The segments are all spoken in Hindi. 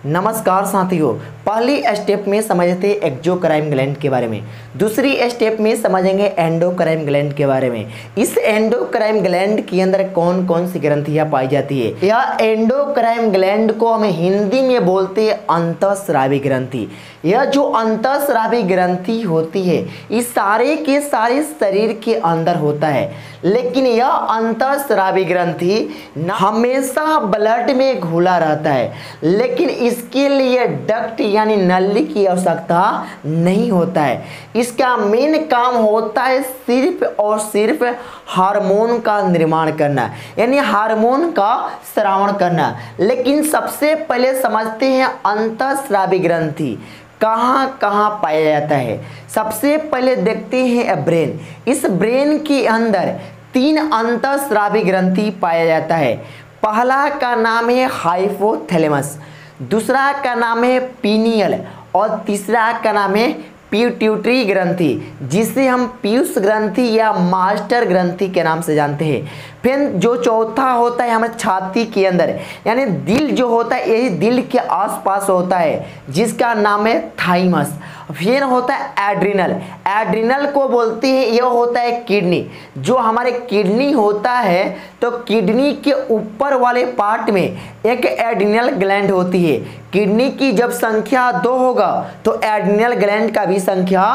नमस्कार साथियों, पहली स्टेप में समझते एक्सोक्राइन ग्लैंड के बारे में, दूसरी स्टेप में समझेंगे एंडोक्राइन ग्लैंड के बारे में। इस एंडोक्राइन ग्लैंड के अंदर कौन कौन सी ग्रंथियां पाई जाती है। यह एंडोक्राइन ग्लैंड को हम हिंदी में बोलते हैं अंतःस्रावी ग्रंथि। यह जो अंतःस्रावी ग्रंथि होती है इस सारे के सारे शरीर के अंदर होता है, लेकिन यह अंतःस्रावी ग्रंथि हमेशा ब्लड में घुला रहता है, लेकिन इसके लिए डक्ट यानी नली की आवश्यकता नहीं होता है। इसका मेन काम होता है सिर्फ और सिर्फ हार्मोन का निर्माण करना, यानी हार्मोन का स्रावण करना। लेकिन सबसे पहले समझते हैं अंतःस्रावी ग्रंथि कहाँ कहाँ पाया जाता है। सबसे पहले देखते हैं ब्रेन। इस ब्रेन के अंदर 3 अंतःस्रावी ग्रंथि पाया जाता है। पहला का नाम है हाइपोथैलेमस, दूसरा का नाम है पीनियल और तीसरा का नाम है पिट्यूटरी ग्रंथि, जिसे हम पीयूष ग्रंथि या मास्टर ग्रंथि के नाम से जानते हैं। फिर जो चौथा होता है हमारे छाती के अंदर, यानी दिल जो होता है यही दिल के आसपास होता है, जिसका नाम है थाइमस। फिर होता है एड्रिनल, एड्रिनल को बोलते हैं यह होता है किडनी। जो हमारे किडनी होता है तो किडनी के ऊपर वाले पार्ट में एक एड्रिनल ग्लैंड होती है। किडनी की जब संख्या 2 होगा तो एड्रिनल ग्लैंड का भी संख्या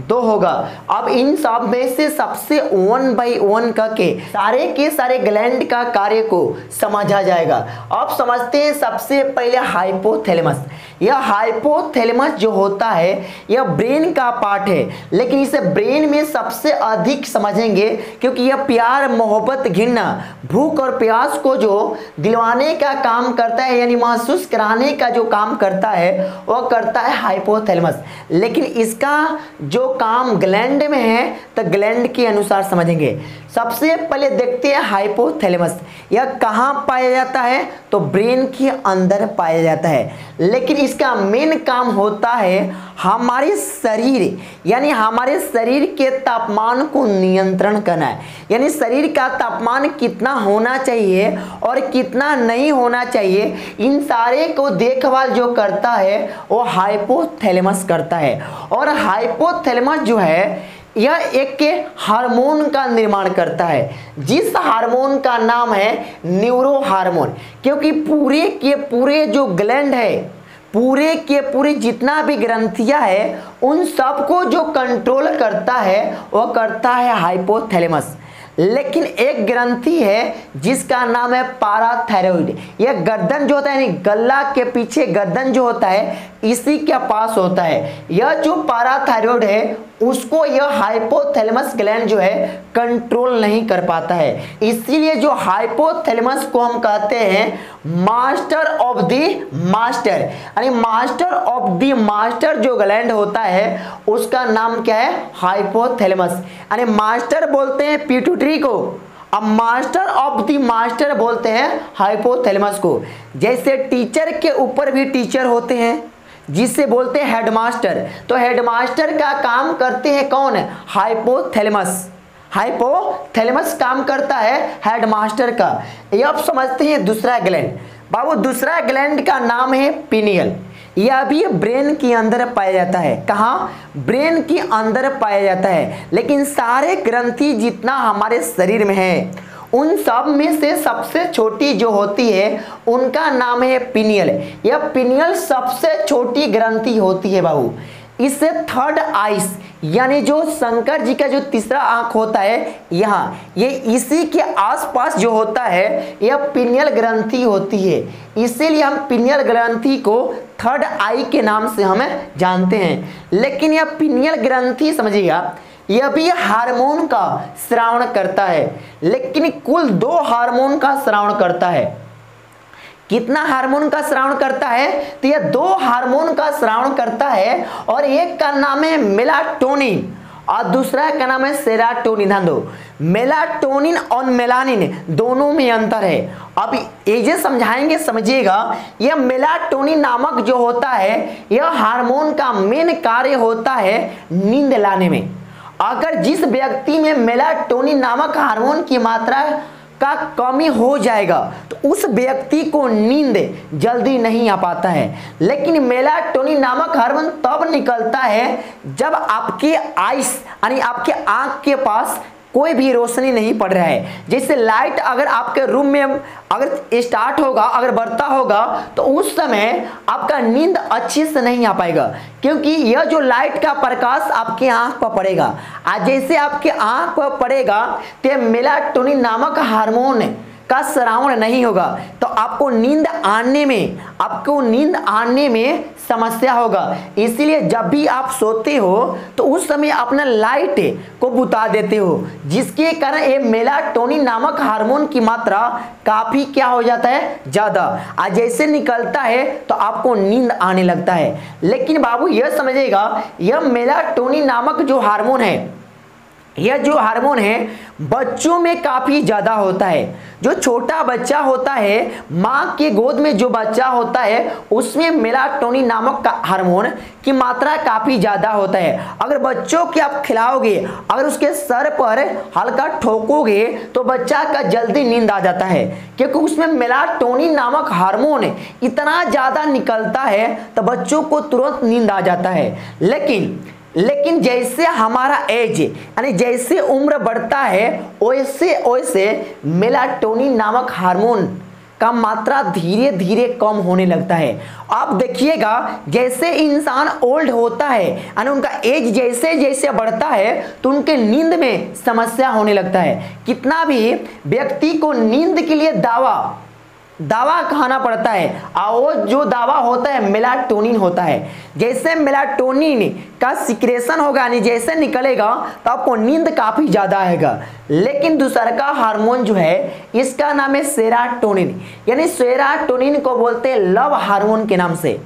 2 होगा। अब इन सब में से सबसे 1 बाई 1 करके सारे के सारे ग्लैंड का कार्य को समझा जाएगा। अब समझते हैं सबसे पहले हाइपोथैलेमस। यह हाइपोथैलेमस जो होता है यह ब्रेन का पार्ट है, लेकिन इसे ब्रेन में सबसे अधिक समझेंगे क्योंकि यह प्यार, मोहब्बत, घृणा, भूख और प्यास को जो दिलवाने का काम करता है, यानी महसूस कराने का जो काम करता है वह करता है हाइपोथैलेमस। लेकिन इसका जो काम ग्लैंड में है तो ग्लैंड के अनुसार समझेंगे। सबसे पहले देखते हैं हाइपोथैलेमस। यह कहाँ पाया जाता है तो ब्रेन के अंदर पाया जाता है, लेकिन इसका मेन काम होता है हमारे शरीर, यानी हमारे शरीर के तापमान को नियंत्रण करना है। यानी शरीर का तापमान कितना होना चाहिए और कितना नहीं होना चाहिए, इन सारे को देखभाल जो करता है वो हाइपोथैलेमस करता है। और हाइपोथैलेमस जो है यह एक के हार्मोन का निर्माण करता है, जिस हार्मोन का नाम है न्यूरो हार्मोन। क्योंकि पूरे के पूरे जो ग्लैंड है, पूरे के पूरे जितना भी ग्रंथियां है उन सबको जो कंट्रोल करता है वह करता है हाइपोथैलेमस। लेकिन एक ग्रंथि है जिसका नाम है पाराथायरॉइड। यह गर्दन जो होता है, यानी गला के पीछे गर्दन जो होता है इसी के पास होता है। यह जो पाराथायरॉइड है उसको यह हाइपोथैलेमस ग्लैंड जो है कंट्रोल नहीं कर पाता है। इसीलिए जो हाइपोथैलेमस को हम कहते हैं मास्टर ऑफ द मास्टर, यानी मास्टर ऑफ द मास्टर जो ग्लैंड होता है उसका नाम क्या है, हाइपोथैलेमस। यानी मास्टर बोलते हैं पिट्यूटरी को, अब मास्टर ऑफ द मास्टर बोलते हैं हाइपोथैलेमस को। जैसे टीचर के ऊपर भी टीचर होते हैं जिसे बोलते हैं हेडमास्टर, तो हेडमास्टर का काम करते हैं कौन, हाइपोथैलेमस। हाइपोथैलेमस काम करता है हेडमास्टर का। ये आप समझते हैं दूसरा ग्लैंड। बाबू दूसरा ग्लैंड का नाम है पीनियल। यह भी ब्रेन के अंदर पाया जाता है। कहाँ, ब्रेन के अंदर पाया जाता है। लेकिन सारे ग्रंथि जितना हमारे शरीर में है उन सब में से सबसे छोटी जो होती है उनका नाम है पीनियल। यह पीनियल सबसे छोटी ग्रंथि होती है बाबू। इससे थर्ड आइस, यानी जो शंकर जी का जो तीसरा आंख होता है यहाँ, ये इसी के आसपास जो होता है यह पीनियल ग्रंथि होती है। इसीलिए हम पीनियल ग्रंथि को थर्ड आई के नाम से हम जानते हैं। लेकिन यह पीनियल ग्रंथि समझिएगा यह भी हार्मोन का स्रावण करता है, लेकिन कुल 2 हार्मोन का स्रावण करता है। कितना हार्मोन का स्रावण करता है तो यह 2 हार्मोन का स्रावण करता है, और एक का नाम है मेलाटोनिन और दूसरा का नाम है सेरोटोनिन। ध्यान दो, मेलाटोनिन और मेलानिन दोनों में अंतर है। अब ये समझाएंगे, समझिएगा। यह मेलाटोनिन नामक जो होता है यह हार्मोन का मेन कार्य होता है नींद लाने में। अगर जिस व्यक्ति में मेलाटोनिन नामक हार्मोन की मात्रा का कमी हो जाएगा तो उस व्यक्ति को नींद जल्दी नहीं आ पाता है। लेकिन मेलाटोनिन नामक हार्मोन तब निकलता है जब आपके आइस यानी आपके आंख के पास कोई भी रोशनी नहीं पड़ रहा है। जैसे लाइट अगर आपके रूम में अगर स्टार्ट होगा, अगर बढ़ता होगा, तो उस समय आपका नींद अच्छे से नहीं आ पाएगा, क्योंकि यह जो लाइट का प्रकाश आपके आंख पर पड़ेगा, आज जैसे आपके आंख पर पड़ेगा तो मेलाटोनिन नामक हार्मोन का स्रावन नहीं होगा, तो आपको नींद आने में समस्या होगा। इसीलिए जब भी आप सोते हो तो उस समय अपना लाइट को बुता देते हो, जिसके कारण ये मेलाटोनिन नामक हार्मोन की मात्रा काफी क्या हो जाता है, ज्यादा। आज जैसे निकलता है तो आपको नींद आने लगता है। लेकिन बाबू यह समझिएगा, यह मेलाटोनिन नामक जो हार्मोन है, यह जो हार्मोन है बच्चों में काफी ज्यादा होता है। जो छोटा बच्चा होता है, माँ के गोद में जो बच्चा होता है, उसमें मेलाटोनिन नामक हार्मोन की मात्रा काफी ज्यादा होता है। अगर बच्चों के आप खिलाओगे, अगर उसके सर पर हल्का ठोकोगे तो बच्चा का जल्दी नींद आ जाता है, क्योंकि उसमें मेलाटोनिन नामक हार्मोन इतना ज्यादा निकलता है तो बच्चों को तुरंत नींद आ जाता है। लेकिन जैसे हमारा एज यानी जैसे उम्र बढ़ता है, वैसे वैसे मेलाटोनिन नामक हार्मोन का मात्रा धीरे धीरे कम होने लगता है। आप देखिएगा, जैसे इंसान ओल्ड होता है यानी उनका एज जैसे जैसे बढ़ता है तो उनके नींद में समस्या होने लगता है। कितना भी व्यक्ति को नींद के लिए दवा खाना पड़ता है, और वो जो दवा होता है मेलाटोनिन होता है। जैसे मेलाटोनिन का सिक्रेशन होगा यानी जैसे निकलेगा तो आपको नींद काफी ज्यादा आएगा। लेकिन दूसरा का हार्मोन जो है, इसका नाम है सेरोटोनिन, यानी सेरोटोनिन को बोलते हैं लव हार्मोन के नाम से।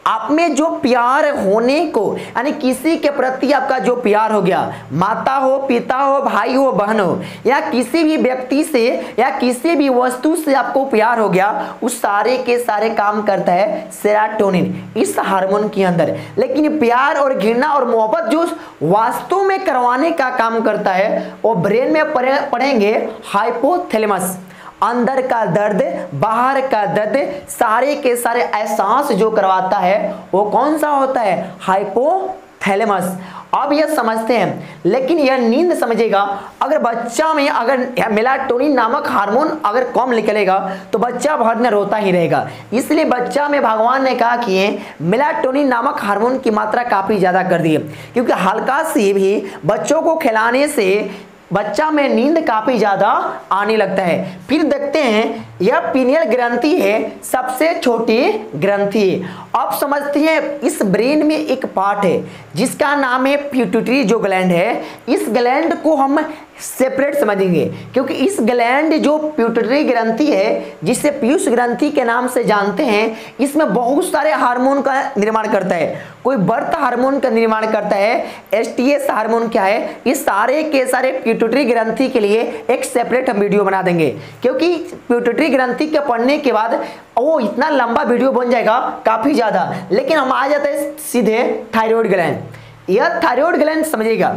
आप में जो प्यार होने को यानी किसी के प्रति आपका जो प्यार हो गया, माता हो, पिता हो, भाई हो, बहन हो, या किसी भी व्यक्ति से या किसी भी वस्तु से आपको प्यार हो गया, उस सारे के सारे काम करता है सेरोटोनिन इस हार्मोन के अंदर। लेकिन प्यार और घृणा और मोहब्बत जो वास्तव में करवाने का काम करता है, वो ब्रेन में पढ़ेंगे हाइपोथैलेमस। अंदर का दर्द, बाहर का दर्द, सारे के सारे एहसास जो करवाता है वो कौन सा होता है, हाइपोथैलेमस। अब यह समझते हैं। लेकिन यह नींद समझेगा, अगर बच्चा में अगर मेलाटोनिन नामक हार्मोन अगर कम निकलेगा तो बच्चा भर में रोता ही रहेगा। इसलिए बच्चा में भगवान ने कहा कि मेलाटोनिन नामक हार्मोन की मात्रा काफी ज्यादा कर दी है, क्योंकि हल्का सी भी बच्चों को खिलाने से बच्चा में नींद काफी ज्यादा आने लगता है। फिर देखते हैं, यह पीनियल ग्रंथि है, सबसे छोटी ग्रंथि है। अब समझते हैं, इस ब्रेन में एक पार्ट है जिसका नाम है पिट्यूटरी जो ग्लैंड है। इस ग्लैंड को हम सेपरेट समझेंगे, क्योंकि इस ग्लैंड जो पिट्यूटरी ग्रंथि है, जिसे पीयूष ग्रंथि के नाम से जानते हैं, इसमें बहुत सारे हार्मोन का निर्माण करता है। कोई बर्थ हार्मोन का निर्माण करता है, एसटीएस हार्मोन क्या है, इस सारे के सारे पिट्यूटरी ग्रंथि के लिए एक सेपरेट हम वीडियो बना देंगे, क्योंकि पिट्यूटरी ग्रंथि के पढ़ने के बाद वो इतना लंबा वीडियो बन जाएगा काफी ज्यादा। लेकिन हम आ जाते हैं सीधे थायराइड ग्लैंड। यह थायराइड ग्लैंड समझिएगा,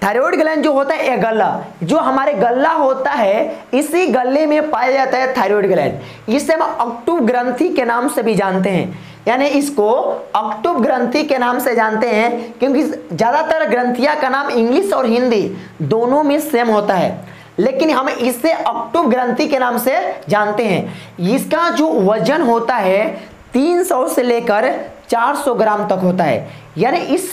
थायराइड ग्लैंड जो होता है, यह गला जो हमारे गला होता है, इसी गले में पाया जाता है थायराइड ग्लैंड। इसे हम ऑक्टूव ग्रंथि के नाम से भी जानते हैं, यानी इसको ऑक्टूव ग्रंथि के नाम से जानते हैं, क्योंकि ज्यादातर ग्रंथियां का नाम इंग्लिश और हिंदी दोनों में सेम होता है, लेकिन हम इसे ऑक्टूव ग्रंथि के नाम से जानते हैं। इसका जो वजन होता है 300 से लेकर 400 ग्राम तक होता है, यानी इस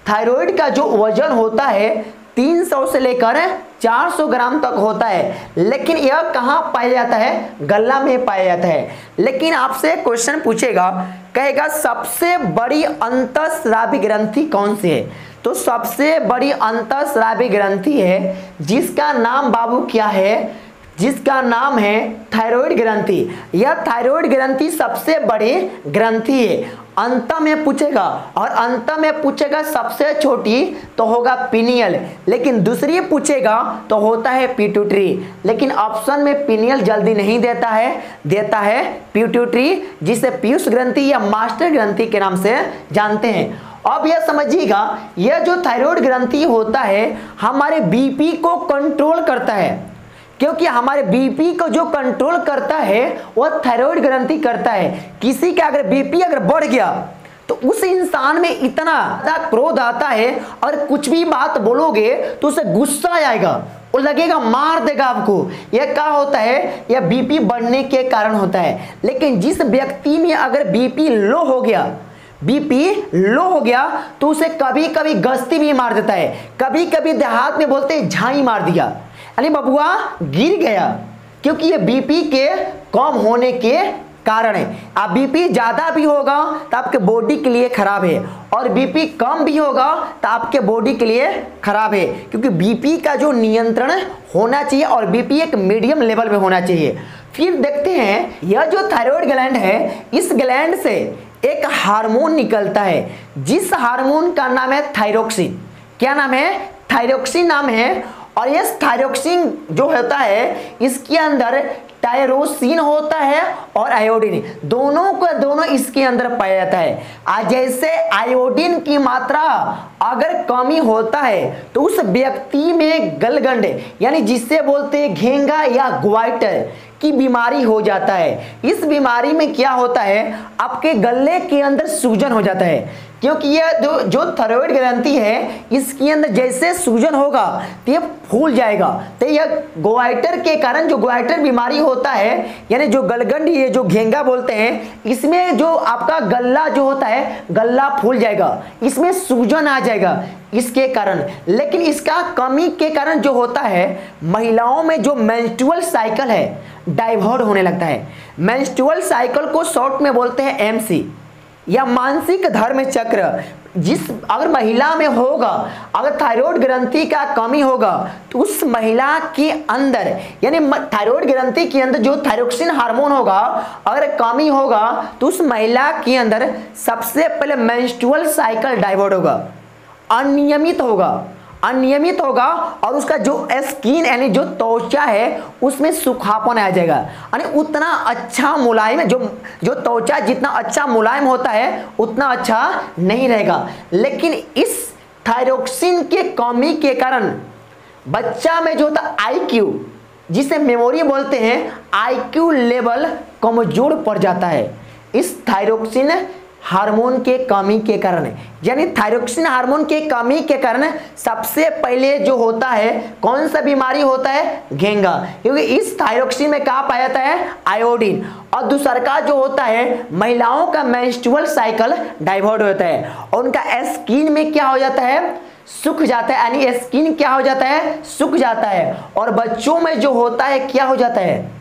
थायराइड का जो वजन होता है 300 से लेकर 400 ग्राम तक होता है। लेकिन यह कहाँ पाया जाता है, गला में पाया जाता है। लेकिन आपसे क्वेश्चन पूछेगा, कहेगा सबसे बड़ी अंतःस्रावी ग्रंथि कौन सी है, तो सबसे बड़ी अंतःस्रावी ग्रंथि है जिसका नाम बाबू क्या है, जिसका नाम है थायराइड ग्रंथि। यह थायराइड ग्रंथि सबसे बड़ी ग्रंथि है। अंत में पूछेगा, और अंत में पूछेगा सबसे छोटी तो होगा पिनियल, लेकिन दूसरी पूछेगा तो होता है पिट्यूटरी। लेकिन ऑप्शन में पिनियल जल्दी नहीं देता है पिट्यूटरी, जिसे पीयूष ग्रंथि या मास्टर ग्रंथि के नाम से जानते हैं। अब यह समझिएगा, यह जो थायराइड ग्रंथि होता है हमारे बीपी को कंट्रोल करता है। क्योंकि हमारे बीपी को जो कंट्रोल करता है वह थायराइड ग्रंथि करता है। किसी का अगर बीपी अगर बढ़ गया तो उस इंसान में इतना क्रोध आता है और कुछ भी बात बोलोगे तो उसे गुस्सा आएगा, वो लगेगा मार देगा आपको। यह क्या होता है, यह बीपी बढ़ने के कारण होता है। लेकिन जिस व्यक्ति में अगर बीपी लो हो गया, बीपी लो हो गया तो उसे कभी कभी गश्ती भी मार देता है, कभी कभी देहात में बोलते हैं झाई मार दिया, यानी बबुआ गिर गया, क्योंकि ये बीपी के कम होने के कारण है। अब बीपी ज्यादा भी होगा तो आपके बॉडी के लिए खराब है, और बीपी कम भी होगा तो आपके बॉडी के लिए खराब है, क्योंकि बीपी का जो नियंत्रण होना चाहिए और बीपी एक मीडियम लेवल में होना चाहिए। फिर देखते हैं यह जो थायराइड ग्लैंड है, इस ग्लैंड से एक हार्मोन निकलता है जिस हार्मोन का नाम है थायरोक्सिन। क्या नाम है? थायरोक्सिन नाम है। और ये थायरोक्सिन जो होता है इसके अंदर टायरोसिन होता है और आयोडीन, दोनों इसके अंदर पाया जाता है। आज जैसे आयोडीन की मात्रा अगर कमी होता है तो उस व्यक्ति में गलगंड यानी जिससे बोलते हैं घेंगा या ग्वाइटर की बीमारी हो जाता है। इस बीमारी में क्या होता है, आपके गले के अंदर सूजन हो जाता है, क्योंकि यह जो थायराइड ग्रंथि है इसके अंदर जैसे सूजन होगा तो यह फूल जाएगा। तो यह ग्वाइटर के कारण, जो ग्वाइटर बीमारी होता है यानी जो गलगंड, ये जो घेंगा बोलते हैं, इसमें जो आपका गला जो होता है गला फूल जाएगा, इसमें सूजन आ जाएगा इसके कारण। लेकिन इसका कमी के कारण जो होता है, महिलाओं में जो मेंस्ट्रुअल साइकिल है डाइवर्ट होने लगता है। मेंस्ट्रुअल साइकिल को शॉर्ट में बोलते हैं एमसी या मानसिक धर्म चक्र। जिस अगर महिला में होगा, अगर थायराइड ग्रंथि का कमी होगा तो उस महिला के अंदर यानी थायराइड ग्रंथि के अंदर जो थायरोक्सिन हार्मोन होगा अगर कमी होगा तो उस महिला के अंदर सबसे पहले मेंस्ट्रुअल साइकिल डाइवर्ट होगा, अनियमित होगा और उसका जो स्किन यानी जो त्वचा है उसमें सुखापन आ जाएगा। यानी उतना अच्छा मुलायम, जो त्वचा जितना अच्छा मुलायम होता है उतना अच्छा नहीं रहेगा। लेकिन इस थायरोक्सिन के कमी के कारण बच्चा में जो होता है IQ, जिसे मेमोरी बोलते हैं, IQ लेवल कमजोर पड़ जाता है इस थायरोक्सिन हार्मोन के कमी के कारण। यानी थायरोक्सिन हार्मोन के कमी के कारण सबसे पहले जो होता है, कौन सा बीमारी होता है? घेंगा, क्योंकि इस थायरोक्सिन में क्या पाया जाता है? आयोडीन। और दूसरा जो होता है, महिलाओं का मेंस्ट्रुअल साइकिल डाइवर्ट होता है और उनका स्किन में क्या हो जाता है? सूख जाता है, यानी स्किन क्या हो जाता है? सूख जाता है। और बच्चों में जो होता है क्या हो जाता है?